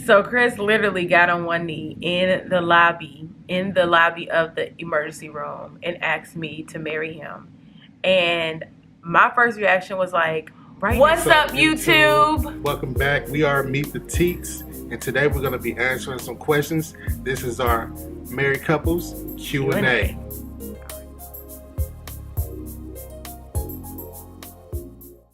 So Chris literally got on one knee in the lobby of the emergency room and asked me to marry him. And my first reaction was like, what's up, YouTube? Welcome back. We are Meet the Teats, and today we're going to be answering some questions. This is our married couples Q&A.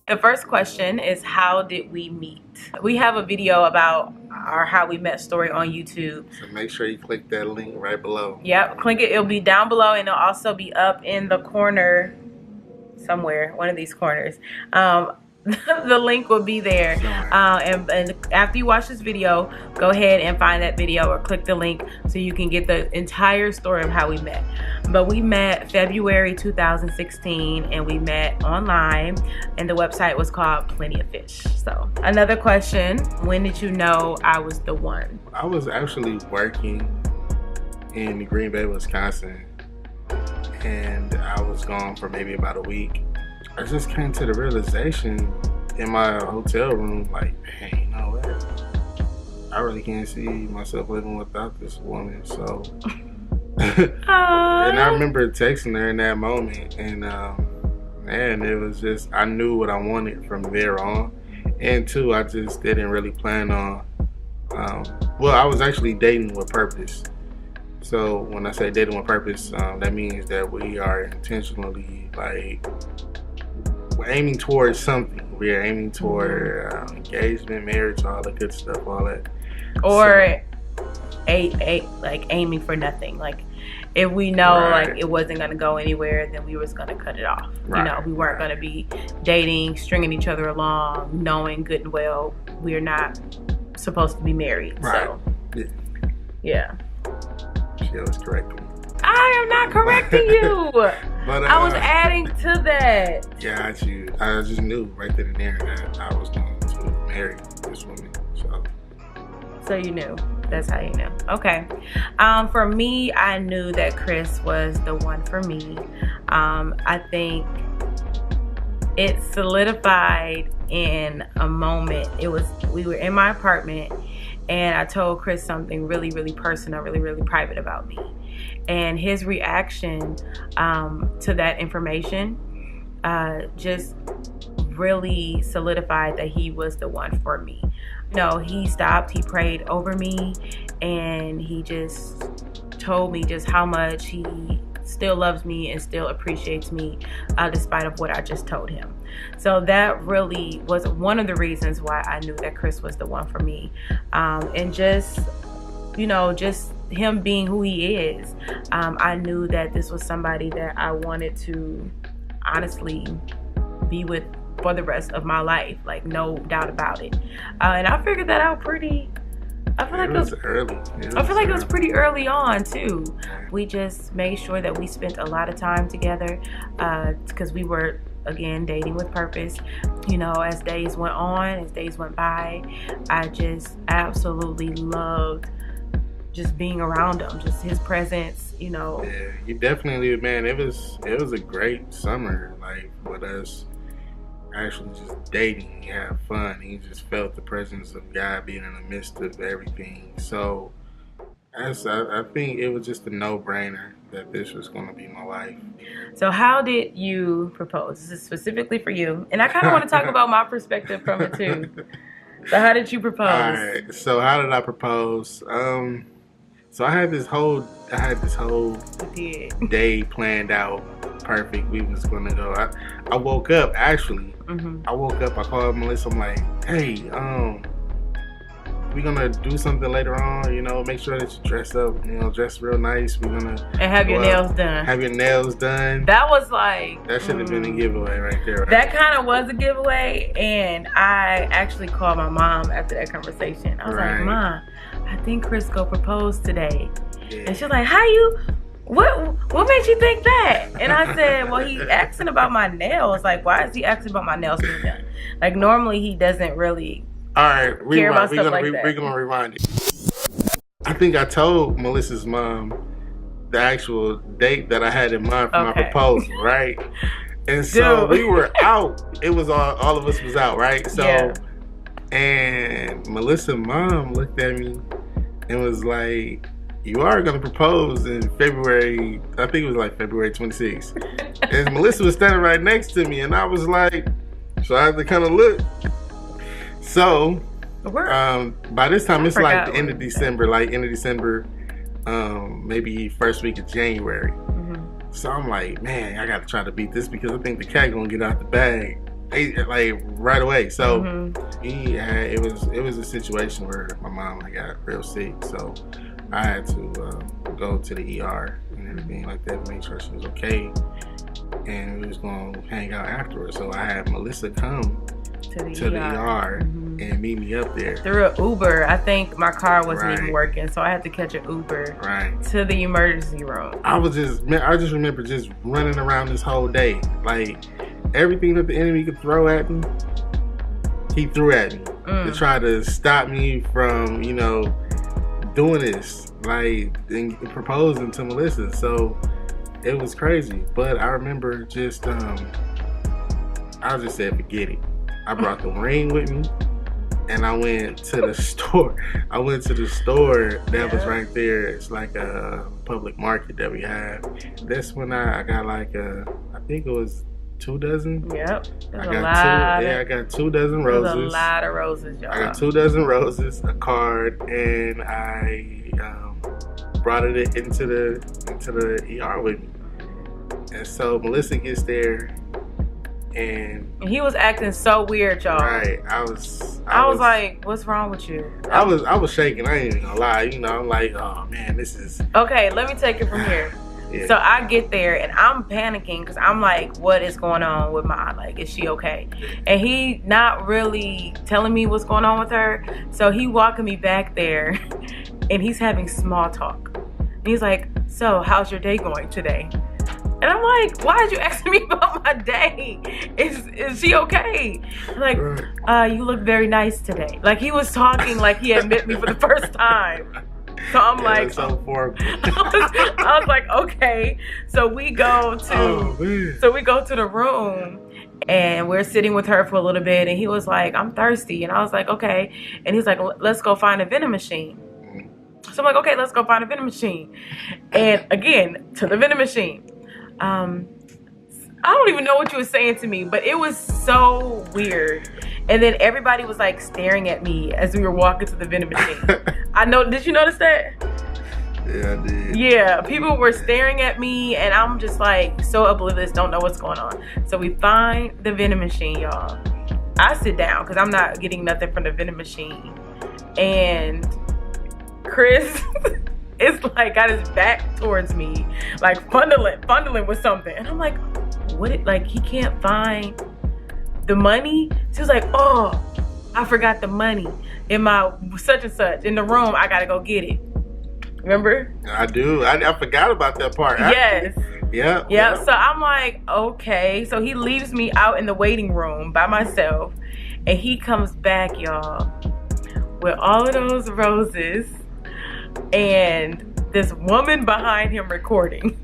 The first question is, how did we meet? We have a video about our how we met story on YouTube. So make sure you click that link right below. Yep, click it. It'll be down below, and it'll also be up in the corner somewhere, one of these corners. The link will be there. And after you watch this video, go ahead and find that video or click the link so you can get the entire story of how we met. But we met February 2016, and we met online, and the website was called Plenty of Fish. So another question, when did you know I was the one? I was actually working in Green Bay, Wisconsin, and I was gone for maybe about a week. I just came to the realization in my hotel room, like, hey, you know what? I really can't see myself living without this woman. So, and I remember texting her in that moment, and man, it was just, I knew what I wanted from there on. And two, I just didn't really plan on, well, I was actually dating with purpose. So when I say dating with purpose, that means that we are intentionally, like, we're aiming towards something. We are aiming toward engagement, marriage, all the good stuff, all that. Or like aiming for nothing. Like if we know like it wasn't gonna go anywhere, then we was gonna cut it off. You know, we weren't gonna be dating, stringing each other along, knowing good and well we're not supposed to be married. So yeah. She was correcting me. I am not correcting you. But I was adding to that. Yeah, I just knew right then and there that I was going to marry this woman. So you knew. That's how you knew. Okay. For me, I knew that Chris was the one for me. I think it solidified in a moment. We were in my apartment, and I told Chris something really, really personal, really, really private about me. And his reaction to that information just really solidified that he was the one for me. You know, he stopped, he prayed over me, and he just told me just how much he still loves me and still appreciates me despite of what I just told him. So that really was one of the reasons why I knew that Chris was the one for me. And just, you know, just him being who he is, I knew that this was somebody that I wanted to honestly be with for the rest of my life, like no doubt about it. And I figured that out pretty, I feel like it was pretty early on too. We just made sure that we spent a lot of time together because we were, again, dating with purpose. You know, as days went on, as days went by, I just absolutely loved just being around him, just his presence, you know. Yeah, you definitely, man, it was a great summer, like, with us actually just dating, you have fun, and you just felt the presence of God being in the midst of everything. So I think it was just a no-brainer that this was going to be my life. So how did you propose? This is specifically for you, and I kind of want to talk about my perspective from it too. So how did you propose? All right, so how did I propose? So I had this whole day planned out perfect. We was gonna go. I woke up actually. I woke up. I called Melissa. I'm like, hey, we gonna do something later on. You know, make sure that you dress up. You know, dress real nice. We're gonna have your nails done. Have your nails done. That was like that should have been a giveaway right there. Right? That kind of was a giveaway, and I actually called my mom after that conversation. I was like, Mom, I think Chris go propose today. Yeah. And she's like, what made you think that? And I said, well, he asking about my nails. Like, why is he asking about my nails being done? Like, normally he doesn't really care about stuff like that. We're going to rewind it. I think I told Melissa's mom the actual date that I had in mind for my proposal, right? And so we were out. It was all of us was out, right? So And Melissa's mom looked at me and was like, you are going to propose in February, I think it was like February 26th. And Melissa was standing right next to me, and I was like, so I had to kind of look. So, by this time, it's like the end of December, maybe first week of January. Mm-hmm. So I'm like, man, I got to try to beat this because I think the cat going to get out the bag. Like right away. So it was a situation where my mom got real sick, so I had to go to the ER and everything like that to make sure she was okay, and we was gonna hang out afterwards. So I had Melissa come to the ER and meet me up there through an Uber. I think my car wasn't even working, so I had to catch an Uber to the emergency room. I just remember just running around this whole day, like everything that the enemy could throw at me, he threw at me to try to stop me from, doing this, like, and proposing to Melissa. So it was crazy. But I remember just, I just said, forget it. I brought the ring with me, and I went to the store. I went to the store that was right there. It's like a public market that we have. That's when I got like I think it was 2 dozen. Yep. I got 2 dozen roses. There's a lot of roses, y'all. I got 2 dozen roses, a card, and I brought it into the ER with me. And so Melissa gets there, and he was acting so weird, y'all. Right. I was like, what's wrong with you? I was shaking. I ain't even gonna lie. I'm like, oh man, this is okay. Let me take it from here. Yeah. So I get there and I'm panicking because I'm like, what is going on with Ma? Like, is she okay? And he not really telling me what's going on with her. So he walking me back there and he's having small talk. And he's like, so how's your day going today? And I'm like, why did you ask me about my day? Is she okay? Like, you look very nice today. Like, he was talking like he had met me for the first time. So I'm like, so I was like, okay. So we go to the room and we're sitting with her for a little bit, and he was like, I'm thirsty. And I was like, okay. And he's like, let's go find a vending machine. So I'm like, okay, let's go find a vending machine. And again, to the vending machine. I don't even know what you were saying to me, but it was so weird. And then everybody was like staring at me as we were walking to the vending machine. Did you notice that? Yeah, I did. Yeah, people were staring at me and I'm just like so oblivious, don't know what's going on. So we find the vending machine, y'all. I sit down because I'm not getting nothing from the vending machine. And Chris is like got his back towards me, like fondling with something. And I'm like, what? Like, he can't find the money? She was like, oh, I forgot the money in my such and such in the room. I gotta go get it. Remember? I do. I forgot about that part. Yes. Yeah. So I'm like, okay. So he leaves me out in the waiting room by myself, and he comes back, y'all, with all of those roses and this woman behind him recording.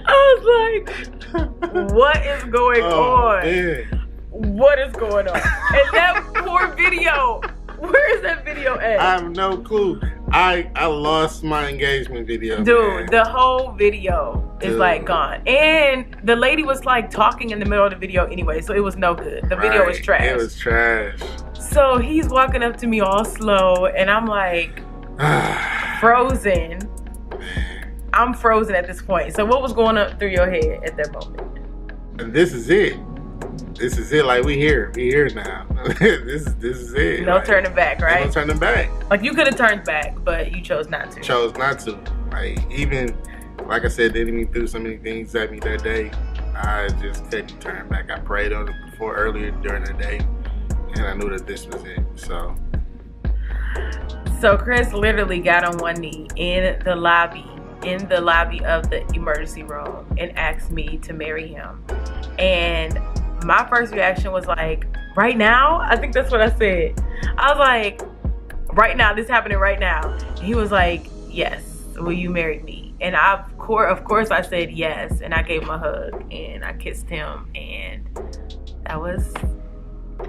I was like, what is going on? Man. What is going on? And that poor video, where is that video at? I have no clue. I lost my engagement video. Dude, man. The whole video is like gone. And the lady was like talking in the middle of the video anyway, so it was no good. The video was trash. It was trash. So he's walking up to me all slow, and I'm like frozen. I'm frozen at this point. So what was going up through your head at that moment? And this is it. This is it. Like, we here now. this is it. No turning back, right? No turning back. Like, you could have turned back, but you chose not to. Chose not to. Like, even like I said, the enemy threw so many things at me that day. I just couldn't turn back. I prayed on it earlier during the day, and I knew that this was it. So Chris literally got on one knee in the lobby of the emergency room and asked me to marry him. And my first reaction was like, right now? I think that's what I said. I was like, right now, this happening right now. And he was like, yes, will you marry me? And of course I said yes, and I gave him a hug and I kissed him, and that was,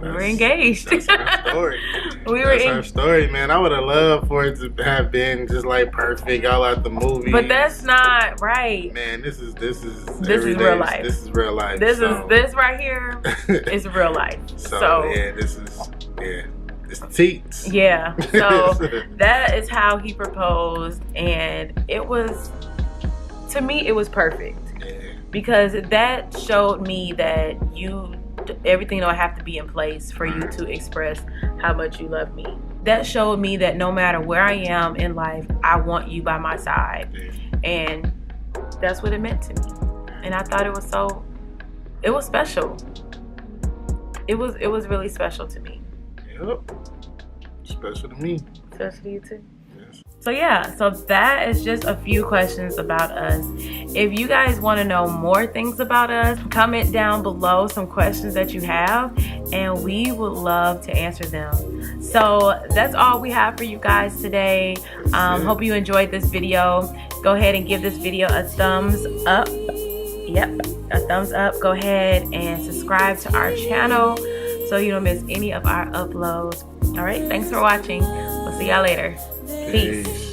we were engaged. That's our story. That's our story, man. I would have loved for it to have been just like perfect, all out the movie. But that's not right. Man, this is real life. This is real life. This right here is real life. So yeah, it's Teats. Yeah. So that is how he proposed, and it was, to me, it was perfect. Yeah. Because that showed me that everything don't have to be in place for you to express how much you love me. That showed me that no matter where I am in life, I want you by my side. Yeah. And that's what it meant to me. And I thought it was special. It was really special to me. Yep. Special to me. Special to you too. Yes. So yeah, so that is just a few questions about us. If you guys want to know more things about us, comment down below some questions that you have, and we would love to answer them. So that's all we have for you guys today. Hope you enjoyed this video. Go ahead and give this video a thumbs up. Yep, a thumbs up. Go ahead and subscribe to our channel so you don't miss any of our uploads. All right, thanks for watching. We'll see y'all later. Peace.